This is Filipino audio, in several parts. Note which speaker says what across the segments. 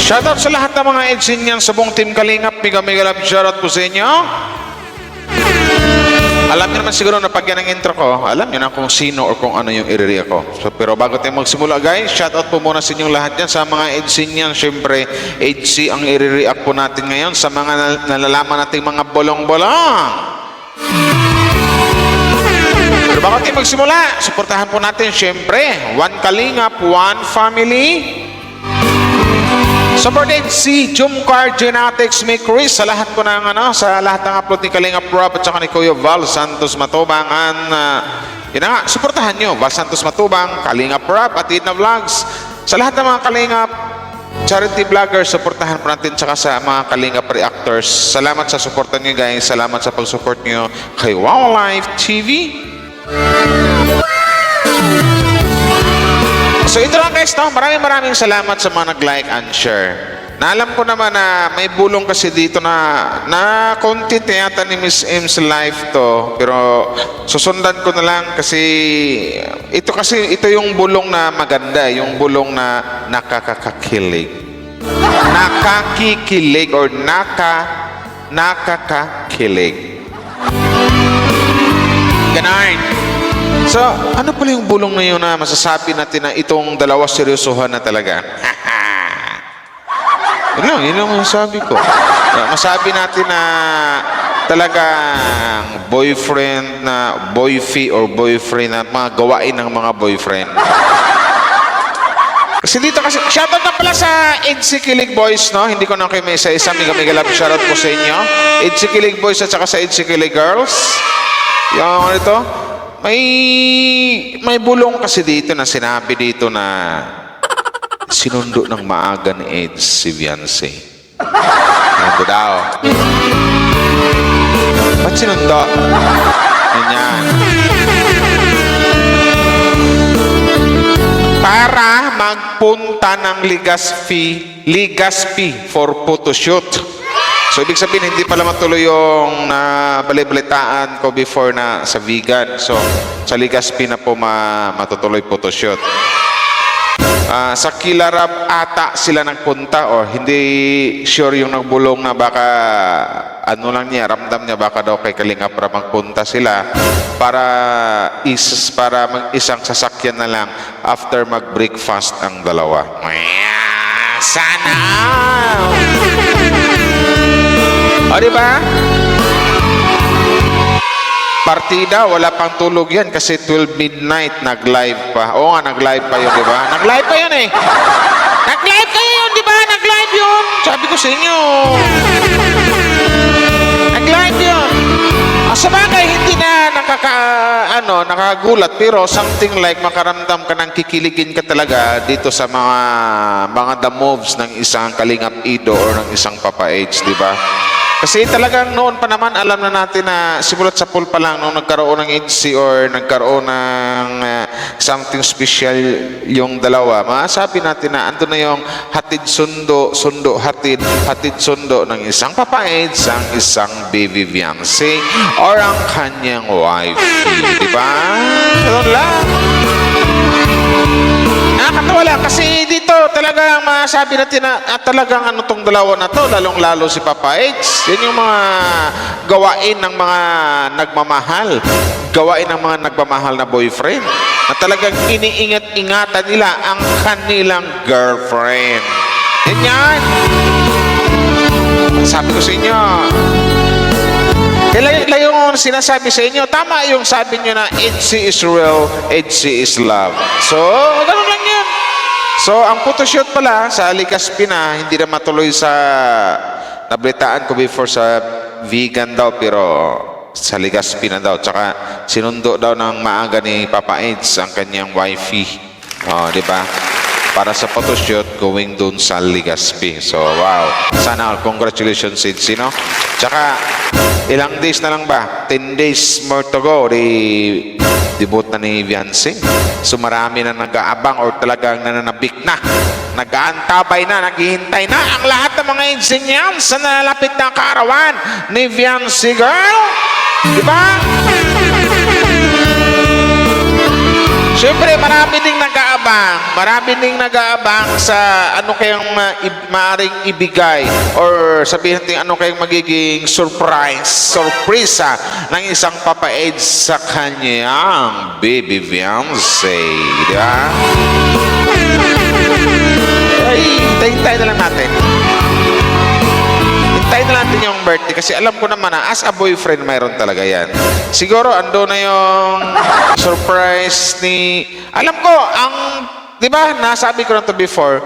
Speaker 1: Shoutout sa lahat ng mga Edsinyan sa buong Team Kalingap. Mega love shoutout po sa inyo. Alam niyo naman siguro na pag yan ang intro ko, alam niyo na kung sino o kung ano yung i-react ko. So, pero bago tayo magsimula guys, shoutout po muna sa inyong lahat yan. Sa mga Edsinyan, syempre, HC ang i-react po natin ngayon sa mga nalalaman nating mga bolong-bolong. Pero bago tayo magsimula, suportahan po natin syempre, One Kalingap, One Family. Supported si Jumcar Genetics, may Chris sa lahat po ng sa lahat ng upload ni Kalingap Rob at saka ni Kuya Val Santos Matubang. Yun na nga, suportahan nyo Val Santos Matubang, Kalingap Rob at Idna Vlogs. Sa lahat ng mga Kalingap charity vloggers, suportahan po natin tsaka sa mga Kalingap reactors. Salamat sa suportan nyo guys, salamat sa pag-support nyo kay Wow Life TV. So ito lang guys, no? Maraming salamat sa mga nag-like and share. Naalam ko naman na may bulong kasi dito na content yata ni Miss M's live to. Pero susundan ko na lang kasi ito yung bulong na maganda, yung bulong na nakakakilig. Nakakikilig or nakakakilig. Ganon. So, ano pala yung bulong na yun na masasabi natin na itong dalawa seryosohan na talaga? Yun lang masasabi ko. Masabi natin na talagang boyfriend na boyfie or boyfriend na mga gawain ng mga boyfriend. Kasi dito kasi, shoutout na pala sa EDC Kilig Boys, no? Hindi ko na kayo may isa-isa. Mega love shoutout po sa inyo. EDC Kilig Boys at saka sa EDC Kilig Girls. Yung ano ito? May bulong kasi dito na sinabi dito na sinundo ng maaga ni Ed si Viancy. Sinundo daw. Ba't sinundo? Ganyan. Para magpunta ng Legazpi for photoshoot. So, ibig sabihin, hindi pala matuloy yung balibalitaan ko before na sa vegan. So, sa Legazpi na po matutuloy photoshoot. Sa Kilarab ata sila nagpunta or hindi sure yung nagbulong na baka ano lang niya, ramdam niya baka daw kay Kalingap para magpunta sila para mag-isang sasakyan na lang after mag-breakfast ang dalawa. Sana! O, diba? Partida, wala pang tulog yan kasi 12 midnight nag-live pa. Oo nga, nag-live pa yun, diba? Nag-live pa yun eh. Nag-live kayo yun, diba? Nag-live yun. Sabi ko sa inyo. Nag-live yun. Sa bagay, hindi na nakagulat, pero something like makaramdam ka ng kikiligin ka talaga dito sa mga the moves ng isang Kalingap Ido or ng isang Papa H, diba? Kasi talagang noon pa naman alam na natin na simulat sa pool pa lang nung nagkaroon ng EDC or nagkaroon ng something special yung dalawa, masabi natin na ando na yung hatid sundo, hatid sundo ng isang Papa Eds, ang isang baby Viancy or ang kanyang wife. Diba? Ganun lang. Nakakatawa lang kasi dito talagang masabi natin na talagang ano tong dalawa na to, lalong-lalo si Papa H. Yan yung mga gawain ng mga nagmamahal. Gawain ng mga nagmamahal na boyfriend. Na talagang iniingat-ingatan nila ang kanilang girlfriend. Yan. Sabi ko sa inyo, kaya yung sinasabi sa inyo, tama yung sabi nyo na EDC is real, EDC is love. So, ganun lang yun. So, ang photoshoot pala sa Legazpi na, hindi na matuloy sa nabalitaan ko before sa vegan daw, pero sa Legazpi na daw. Tsaka sinundo daw ng maaga ni Papa Eds ang kanyang wifey. O, di ba? Para sa photoshoot going dun sa Legazpi. So, wow. Sana all. Congratulations, Eds, no? Tsaka, ilang days na lang ba? 10 days more to go. Debut na ni Viancy. So, marami na nag-aabang or talagang nananabik na. Nag-aantabay na, naghihintay na ang lahat ng mga Edsinyan sa nalalapit na kaarawan ni Viancy girl. Diba? Siyempre, marami ding nag-aabang. Marami ding nag-aabang sa ano kayang maaring ibigay or sabihin natin ano kayang magiging surpresa ng isang Papa Ed sa kanyang baby fiancé. Di ba? Ay, hintayin na lang natin. Hintayin na natin yung birthday kasi alam ko naman na as a boyfriend mayroon talaga yan. Siguro ando na yung surprise ni... Alam ko, di ba, nasabi ko na to before,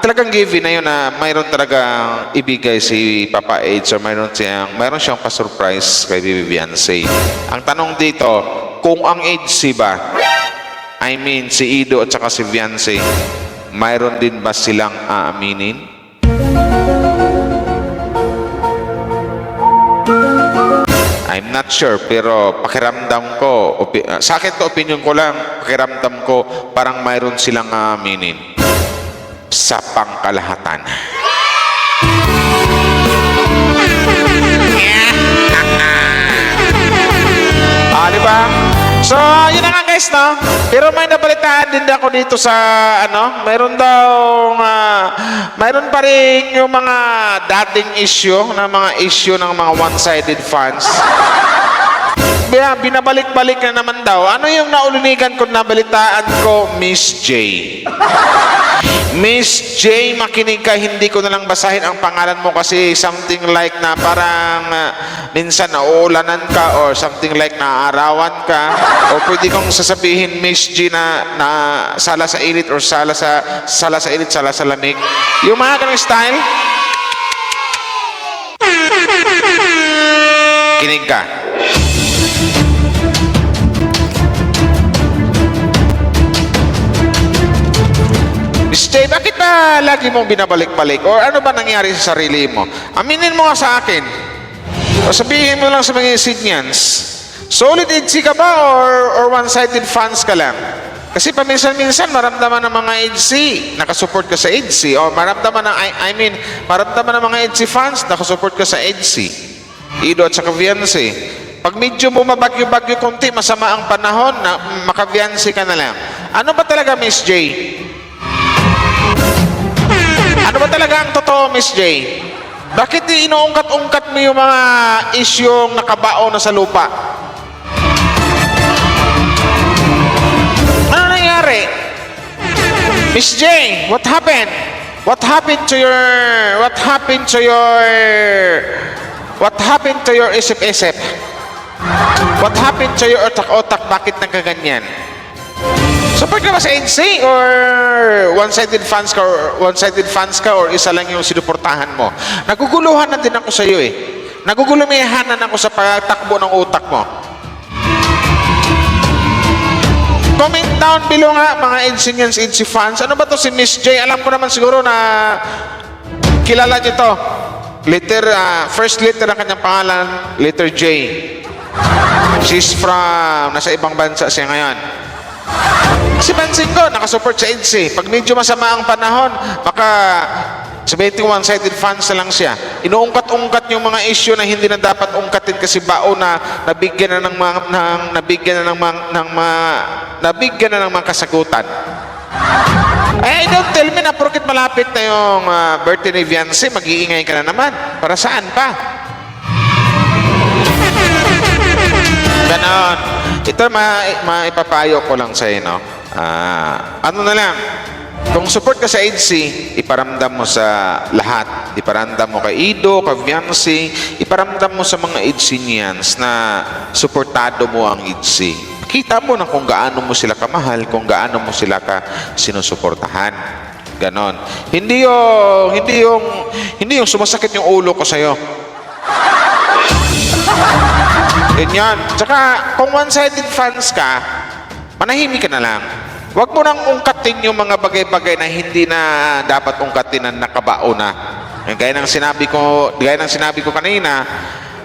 Speaker 1: talagang given na yun na mayroon talagang ibigay si Papa Age or mayroon siyang pa-surprise kay Baby Beyonce. Ang tanong dito, kung ang Age ba, I mean si Ido at saka si Beyonce, mayroon din ba silang aaminin? I'm not sure, pero pakiramdam ko, sa akin to opinion ko lang, pakiramdam ko parang mayroon silang aaminin sa pangkalahatan. Di ba? So, yun na nga guys, no? Pero may nabalitaan din ako dito sa, mayroon pa rin yung mga dating issue, ng mga one-sided fans. Binabalik-balik na naman daw. Ano yung naulunigan ko, nabalitaan ko? Miss J. Miss J, makinig ka, hindi ko na lang basahin ang pangalan mo kasi something like na parang minsan nauulanan ka or something like naaarawan ka o pwede kong sasabihin Miss J na sala sa init or sala sa init, sala sa lamig. Yung mga ganong style. Kinig ka. Miss J, bakit ba lagi mong binabalik-balik? Or ano ba nangyari sa sarili mo? Aminin mo nga sa akin. O sabihin mo lang sa mga Sydnians, solid EDC ka ba or one-sided fans ka lang? Kasi paminsan-minsan maramdaman ng mga EDC, nakasupport ka sa EDC. O maramdaman ng mga EDC fans, nakasupport ka sa EDC. Ido at saka Beyonce. Pag medyo bumabagyo-bagyo konti, masama ang panahon, na maka-Beyonce ka na lang. Ano ba talaga, Miss J? Ano ba talaga ang totoo, Miss J? Bakit inuungkat-ungkat mo yung mga isyong nakabao na sa lupa? Ano nangyari? Miss J, what happened? What happened to your isip-isip? What happened to your otak-otak? Bakit nagkaganyan? Support ka ba sa NC or one-sided fans ka or isa lang yung sinuportahan mo? Naguguluhan na din ako sa iyo eh. Nagugulumihan na ako sa pagtakbo ng utak mo. Comment down below nga mga NC fans. Ano ba to si Miss J? Alam ko naman siguro na kilala niyo to. First letter ang kanyang pangalan, letter J. She's from, nasa ibang bansa siya ngayon. Kasi pansin ko, nakasupport sa EDC. Pag medyo masama ang panahon, baka sabihin ko one-sided fans na lang siya. Inuungkat-ungkat yung mga issue na hindi na dapat ungkatin kasi bao na nabigyan na ng mga kasagutan. Ay, don't tell me na porket malapit na yung birthday ni Beyonce, mag-iingay ka na naman. Para saan pa? Ganon. Ito, maipapayo ko lang sa no? Ano na lang, kung support ka sa EDC, iparamdam mo sa lahat. Iparamdam mo kay Ido, kay Beyonce, iparamdam mo sa mga EDCians na suportado mo ang EDC. Kita mo na kung gaano mo sila kamahal, kung gaano mo sila ka sinusuportahan. Ganon. Hindi yung sumasakit yung ulo ko sa'yo. Ganyan. Tsaka, kung one-sided fans ka, manahimik ka na lang. Huwag mo nang ungkatin yung mga bagay-bagay na hindi na dapat ungkatin na nakabao na. Gaya ng sinabi ko kanina,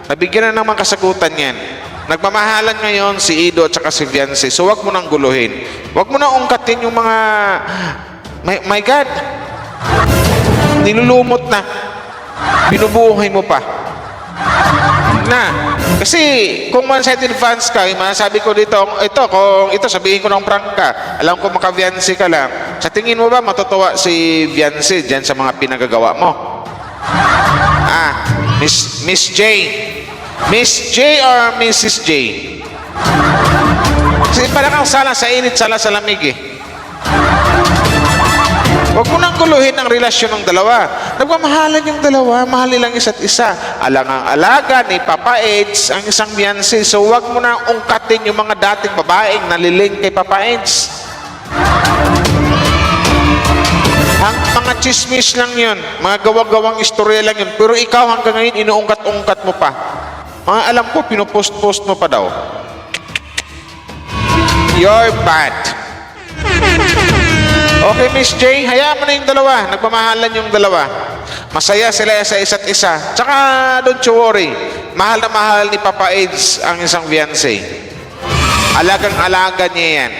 Speaker 1: nabigyan na naman kasagutan yan. Nagmamahalan ngayon si Ido at saka si Beyonce. So huwag mo nang guluhin. Huwag mo nang ungkatin yung mga... My God! Nilulumot na. Binubuhay mo pa. Na. Kasi kung one-sided fans ka, yung masasabi ko dito, kung ito sabihin ko ng prank ka, alam ko maka-Viancy ka lang, sa tingin mo ba matutuwa si Viancy dyan sa mga pinagagawa mo? Miss J. Miss J or Mrs. J? Kasi parang kang sala sa init, sala sa lamig eh. Huwag mo nang guluhin ang relasyon ng dalawa. Nagmamahalan yung dalawa, mahal nilang isa't isa. Alang-alaga ni Papa Eds ang isang Viancy. So huwag mo nang ungkatin yung mga dating babaeng naliling kay Papa Eds. Ang mga chismis lang yun, mga gawa-gawang istorya lang yun. Pero ikaw hanggang ngayon, inuungkat-ungkat mo pa. Mga alam ko, pinupost-post mo pa daw. You're bad. Okay, Miss J, hayaan mo na yung dalawa. Nagmamahalan yung dalawa. Masaya sila sa isa't isa. Tsaka, don't you worry. Mahal na mahal ni Papa Eds ang isang Viancy. Alagang-alaga niya yan.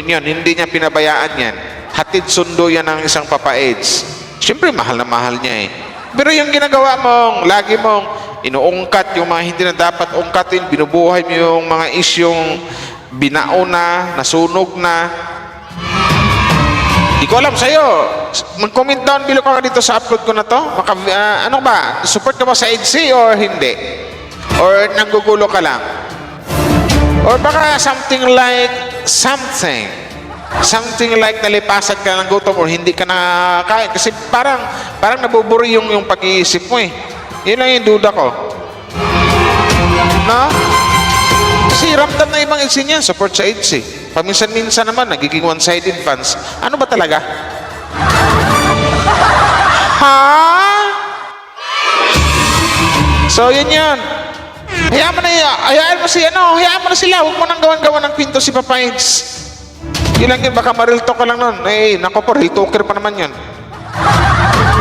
Speaker 1: Yun, hindi niya pinabayaan yan. Hatid sundo yan ng isang Papa Eds. Siyempre, mahal na mahal niya eh. Pero yung ginagawa mong, lagi mong inuungkat yung mga hindi na dapat ungkatin, binubuhay mo yung mga isyong binao na, nasunog na. Di ko alam sa'yo. Mag-comment down below ka dito sa upload ko na to. Ano ba? Support ka ba sa EDC or hindi? Or nanggugulo ka lang? Or baka something like nalipasan ka ng gutom or hindi ka nakakain. Kasi parang nabuburi yung pag-iisip mo eh. Yun lang yung duda ko. No? Kasi ramdam na ibang EDC niyan. Support sa EDC. Paminsan-minsan naman, nagiging one-sided fans. Ano ba talaga? Ha? So, yun yun. Hayaan mo na sila. Huwag mo nang gawan-gawan ng pinto si Papa Eds. Yun lang yun, baka ma-real talk ka lang nun. Nako po, real talker pa naman yun.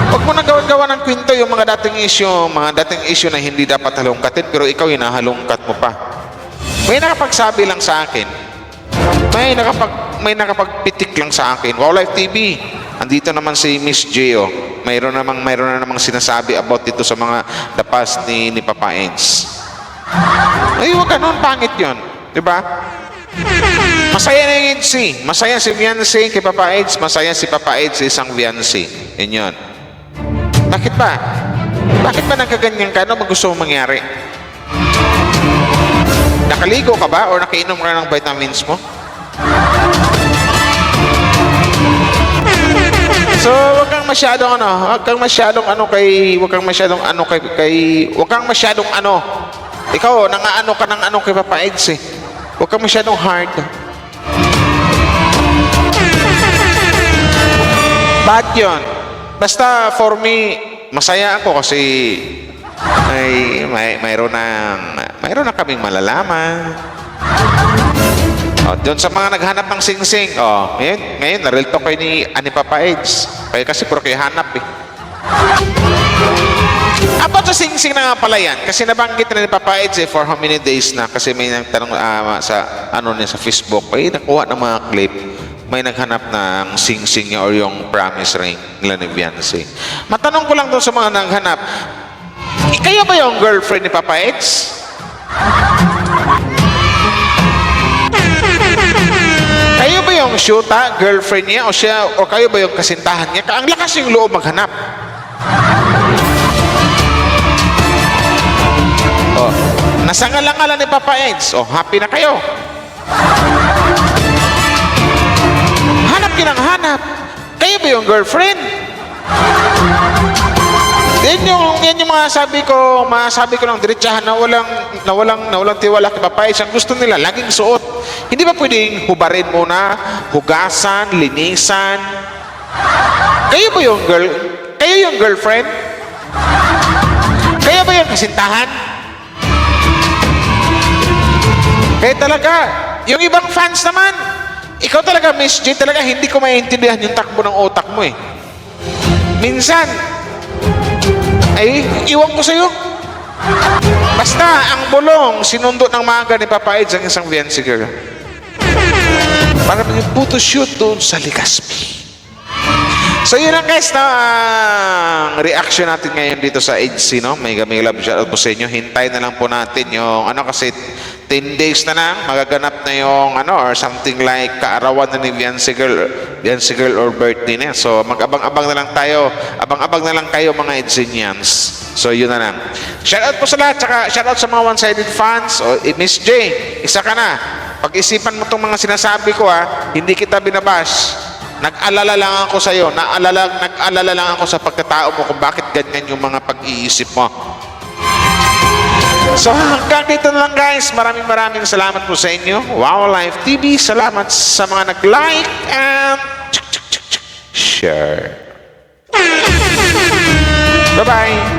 Speaker 1: Huwag mo nang gawan-gawan ng kwento yung mga dating issue na hindi dapat halongkatin, pero ikaw hinahalongkat mo pa. May nakapagsabi lang sa akin, may nakapagpitik lang sa akin. Wow Life TV. Andito naman si Miss J. Mayroon na namang sinasabi about dito sa mga the past ni Papa Eds. Ay, wag ganun, pangit 'yon, 'di ba? Masaya na yung EDC. Masaya si Viancy kay Papa Eds, masaya si Papa Eds sa isang Viancy. Yun. Bakit ba? Bakit ba nagkaganyan ka? Ano ba gusto mong mangyari? Nakaligo ka ba or nakainom ka ng vitamins mo? So, wag kang masyadong ikaw, nangaano ka ng kay Papa Eds eh. Wag kang masyadong hard. Bad yun. Basta for me, masaya ako kasi mayroon na kaming malalaman. Doon sa mga naghanap ng sing-sing, ngayon na-real talk kayo ni Papa Eds. Kaya kasi puro kayo hanap eh. About sa sing-sing na nga pala yan, kasi nabanggit na ni Papa Eds for how many days na, kasi may nagtanong sa Facebook, nakuha ng mga clip, may naghanap ng sing-sing niya or yung promise ring nila ni Viancy. Matanong ko lang doon sa mga naghanap, kayo ba yung girlfriend ni Papa Eds? Kayo ba yung shoota, girlfriend niya, o kayo ba yung kasintahan niya? Ang lakas yung loob maghanap. Nasangalangalan ni Papa Eds. Happy na kayo. Hanap hanap. Kayo ba yung girlfriend? Yan yung masasabi ko ng diretsahan na walang tiwala kay Papa Eds. Ang gusto nila, laging suot. Hindi ba pwedeng hubarin muna, hugasan, linisan? Kayo ba yung girlfriend? Kayo ba yung kasintahan? Kaya talaga, yung ibang fans naman, ikaw talaga, Miss J, talaga hindi ko maintindihan yung takbo ng utak mo eh. Minsan, iwan ko sa'yo. Basta, ang bulong, sinundo ng maaga ni Papa Eds ang isang Viancy girl. Para maging photoshoot doon sa Legazpi. So yun lang guys, no? Ang reaction natin ngayon dito sa EDC, no? May love shoutout po sa inyo. Hintay na lang po natin yung ano kasi 10 days na lang magaganap na yung ano or something like kaarawan na ni Viancy Girl or birthday niya. So mag-abang-abang na lang tayo. Abang-abang na lang kayo mga EDCians. So yun na lang. Shoutout po sa lahat, tsaka shoutout sa mga one-sided fans. O Miss J, isa ka na. Pag-isipan mo tong mga sinasabi ko hindi kita binabash. Nag-alala lang ako sa iyo. Nag-alala lang ako sa pagkatao mo kung bakit ganyan yung mga pag-iisip mo. So hanggang dito na lang guys. Maraming salamat po sa inyo. Wow Life TV. Salamat sa mga nag-like and share. Bye-bye.